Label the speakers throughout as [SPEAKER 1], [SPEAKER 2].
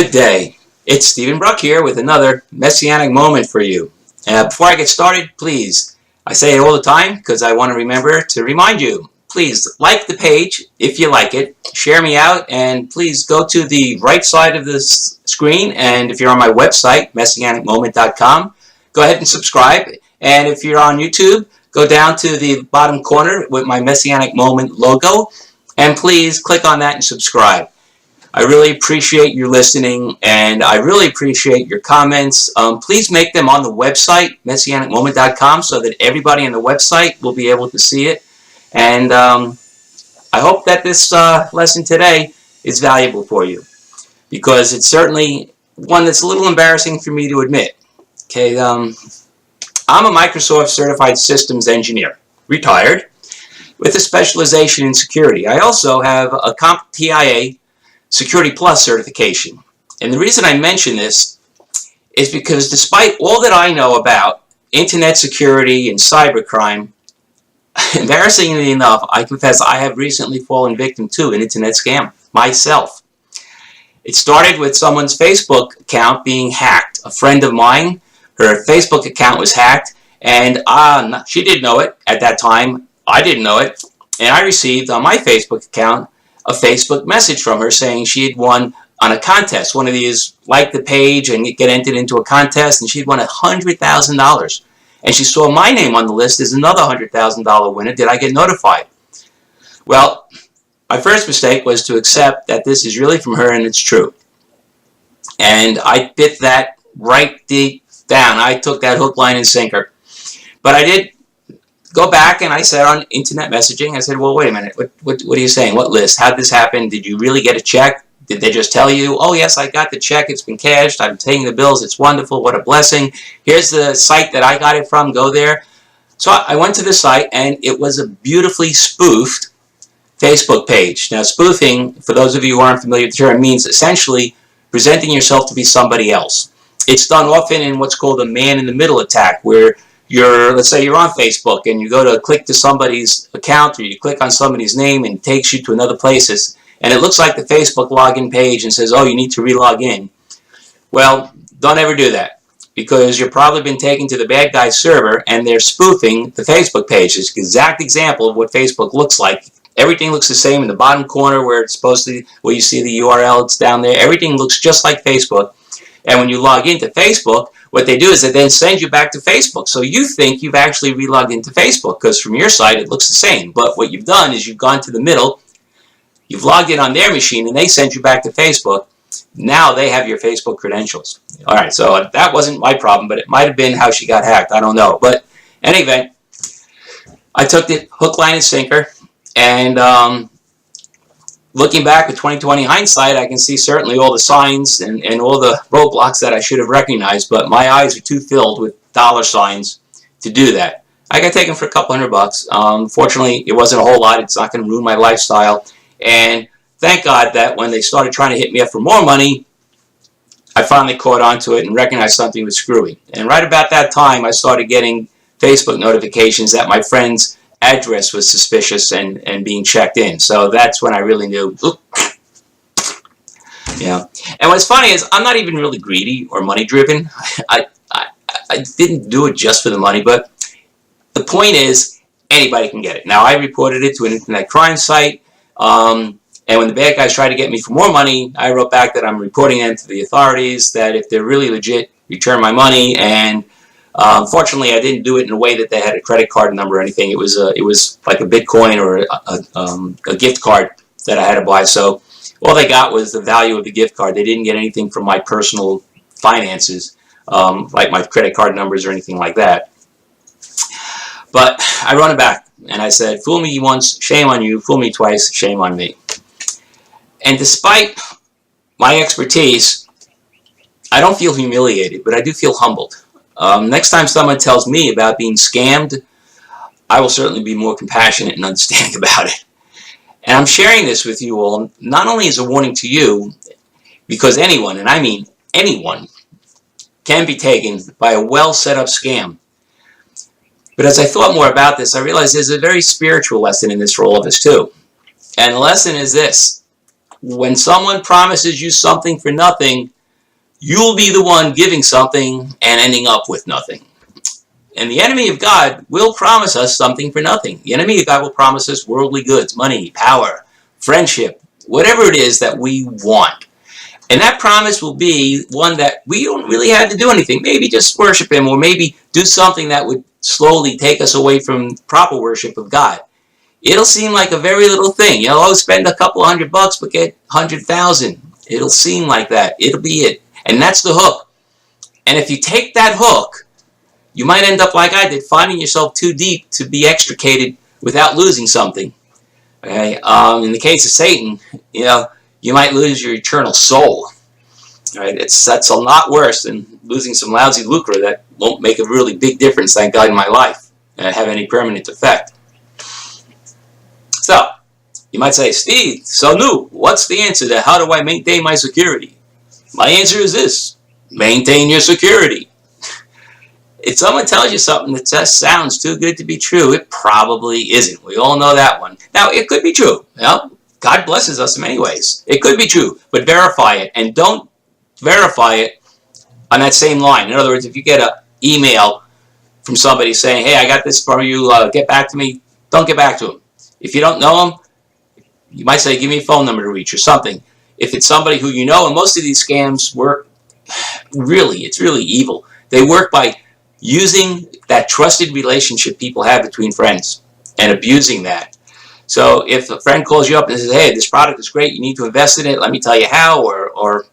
[SPEAKER 1] Good day. It's Stephen Bruck here with another Messianic moment for you. Before I get started, please, I say it all the time because I want to remember to remind you, please like the page if you like it, share me out, and please go to the right side of this screen, and if you're on my website, messianicmoment.com, go ahead and subscribe, and if you're on YouTube, go down to the bottom corner with my Messianic Moment logo, and please click on that and subscribe. I really appreciate you listening, and I really appreciate your comments. Please make them on the website, messianicmoment.com, so that everybody on the website will be able to see it. And I hope that this lesson today is valuable for you, because it's certainly one that's a little embarrassing for me to admit. Okay, I'm a Microsoft Certified Systems Engineer, retired, with a specialization in security. I also have a CompTIA Security Plus certification. And the reason I mention this is because despite all that I know about internet security and cybercrime, embarrassingly enough, I confess I have recently fallen victim to an internet scam myself. It started with someone's Facebook account being hacked. A friend of mine, her Facebook account was hacked, and she didn't know it at that time. I didn't know it, and I received on my Facebook account a Facebook message from her saying she had won on a contest. One of these, like the page and get entered into a contest, and she'd won $100,000. And she saw my name on the list as another $100,000 winner. Did I get notified? Well, my first mistake was to accept that this is really from her and it's true. And I bit that right deep down. I took that hook, line, and sinker. But I did go back, and I said on internet messaging, I said, well, wait a minute, what are you saying? What list? How did this happen? Did you really get a check? Did they just tell you, oh, yes, I got the check, it's been cashed, I'm paying the bills, it's wonderful, what a blessing. Here's the site that I got it from, go there. So I went to the site, and it was a beautifully spoofed Facebook page. Now, spoofing, for those of you who aren't familiar with the term, means essentially presenting yourself to be somebody else. It's done often in what's called a man-in-the-middle attack, where let's say you're on Facebook and you go to click to somebody's account, or you click on somebody's name and it takes you to another place, and it looks like the Facebook login page and says, oh, you need to re-log in. Well, don't ever do that, because you've probably been taken to the bad guy's server and they're spoofing the Facebook page. It's an exact example of what Facebook looks like. Everything looks the same in the bottom corner where it's supposed to, where you see the URL, it's down there. Everything looks just like Facebook. And when you log into Facebook, what they do is they then send you back to Facebook. So you think you've actually relogged into Facebook, because from your side it looks the same. But what you've done is you've gone to the middle, you've logged in on their machine, and they send you back to Facebook. Now they have your Facebook credentials. All right, so that wasn't my problem, but it might have been how she got hacked. I don't know. But in any event, I took the hook, line, and sinker, and looking back with 20/20 hindsight, I can see certainly all the signs and all the roadblocks that I should have recognized, but my eyes are too filled with dollar signs to do that. I got taken for a couple $100. Fortunately, it wasn't a whole lot. It's not going to ruin my lifestyle. And thank God that when they started trying to hit me up for more money, I finally caught on to it and recognized something was screwy. And right about that time, I started getting Facebook notifications that my friend's address was suspicious and being checked in. So that's when I really knew. Yeah. And what's funny is I'm not even really greedy or money driven. I didn't do it just for the money, but the point is anybody can get it. Now, I reported it to an internet crime site, and when the bad guys tried to get me for more money, I wrote back that I'm reporting them to the authorities, that if they're really legit, return my money. And unfortunately, I didn't do it in a way that they had a credit card number or anything. It was like a Bitcoin or a gift card that I had to buy. So all they got was the value of the gift card. They didn't get anything from my personal finances, like my credit card numbers or anything like that. But I run it back, and I said, fool me once, shame on you. Fool me twice, shame on me. And despite my expertise, I don't feel humiliated, but I do feel humbled. Next time someone tells me about being scammed, I will certainly be more compassionate and understanding about it. And I'm sharing this with you all, not only as a warning to you, because anyone, and I mean anyone, can be taken by a well set up scam. But as I thought more about this, I realized there's a very spiritual lesson in this for all of us too. And the lesson is this: when someone promises you something for nothing, you'll be the one giving something and ending up with nothing. And the enemy of God will promise us something for nothing. The enemy of God will promise us worldly goods, money, power, friendship, whatever it is that we want. And that promise will be one that we don't really have to do anything. Maybe just worship him, or maybe do something that would slowly take us away from proper worship of God. It'll seem like a very little thing. I'll spend a couple $100 but get 100,000. It'll seem like that. It'll be it. And that's the hook. And if you take that hook, you might end up like I did, finding yourself too deep to be extricated without losing something. Okay? In the case of Satan, you might lose your eternal soul. Right? That's a lot worse than losing some lousy lucre that won't make a really big difference, thank God, in my life and have any permanent effect. So, you might say, Steve, so new, what's the answer to how do I maintain my security? My answer is this: maintain your security. If someone tells you something that just sounds too good to be true, it probably isn't. We all know that one. Now, it could be true. God blesses us in many ways. It could be true, but verify it. And don't verify it on that same line. In other words, if you get an email from somebody saying, hey, I got this for you, get back to me, don't get back to them. If you don't know them, you might say, give me a phone number to reach or something. If it's somebody who you know, and most of these scams work, it's really evil. They work by using that trusted relationship people have between friends and abusing that. So if a friend calls you up and says, hey, this product is great, you need to invest in it, let me tell you how, or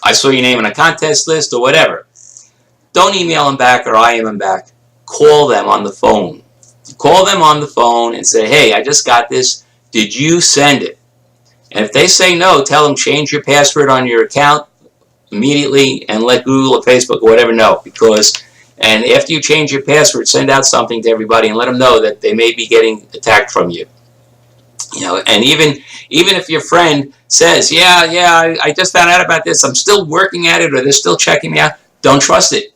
[SPEAKER 1] I saw your name on a contest list, or whatever. Don't email them back or IM them back. Call them on the phone. Call them on the phone and say, hey, I just got this. Did you send it? And if they say no, tell them change your password on your account immediately and let Google or Facebook or whatever know. And after you change your password, send out something to everybody and let them know that they may be getting attacked from you. And even if your friend says, yeah, I just found out about this, I'm still working at it, or they're still checking me out, don't trust it.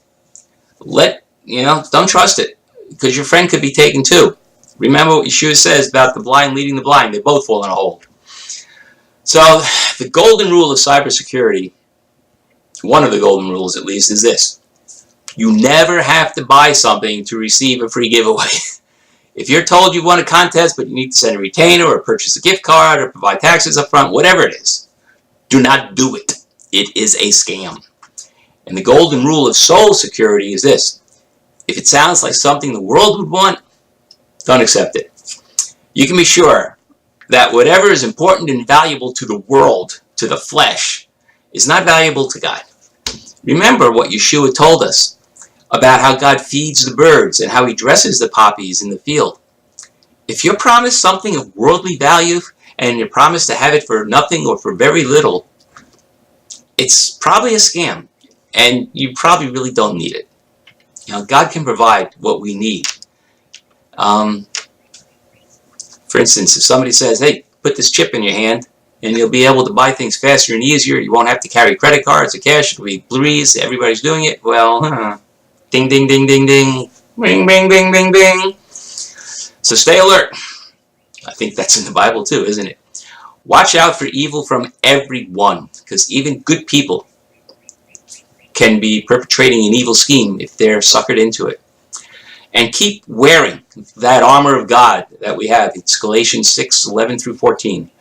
[SPEAKER 1] Don't trust it, because your friend could be taken too. Remember what Yeshua says about the blind leading the blind. They both fall in a hole. So the golden rule of cybersecurity, one of the golden rules at least, is this: you never have to buy something to receive a free giveaway. If you're told you won a contest but you need to send a retainer or purchase a gift card or provide taxes up front, whatever it is, do not do it. It is a scam. And the golden rule of soul security is this: if it sounds like something the world would want, don't accept it. You can be sure that whatever is important and valuable to the world, to the flesh, is not valuable to God. Remember what Yeshua told us about how God feeds the birds and how he dresses the poppies in the field. If you're promised something of worldly value and you're promised to have it for nothing or for very little, it's probably a scam, and you probably really don't need it. God can provide what we need. For instance, if somebody says, hey, put this chip in your hand and you'll be able to buy things faster and easier, you won't have to carry credit cards or cash, it'll be breeze, everybody's doing it, well, ding, ding, ding, ding, ding, ring, bing, bing, bing, bing. So stay alert. I think that's in the Bible too, isn't it? Watch out for evil from everyone, because even good people can be perpetrating an evil scheme if they're suckered into it. And keep wearing that armor of God that we have. It's Galatians 6:11 through 14.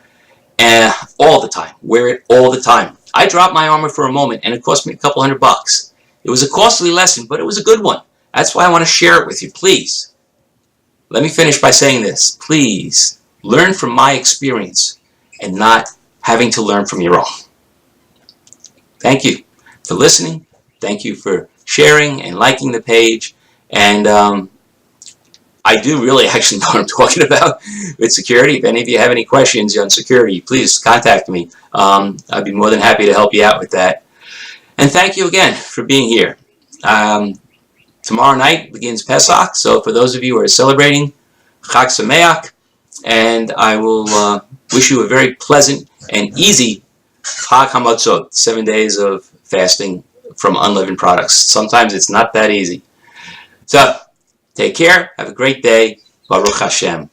[SPEAKER 1] All the time. Wear it all the time. I dropped my armor for a moment and it cost me a couple $100. It was a costly lesson, but it was a good one. That's why I want to share it with you. Please, let me finish by saying this. Please, learn from my experience and not having to learn from your own. Thank you for listening. Thank you for sharing and liking the page. And I do really actually know what I'm talking about with security. If any of you have any questions on security, please contact me. I'd be more than happy to help you out with that. And thank you again for being here. Tomorrow night begins Pesach, so for those of you who are celebrating, Chag Sameach, and I will wish you a very pleasant and easy Chag HaMatzot, 7 days of fasting from unleavened products. Sometimes it's not that easy. So, take care, have a great day, Baruch Hashem.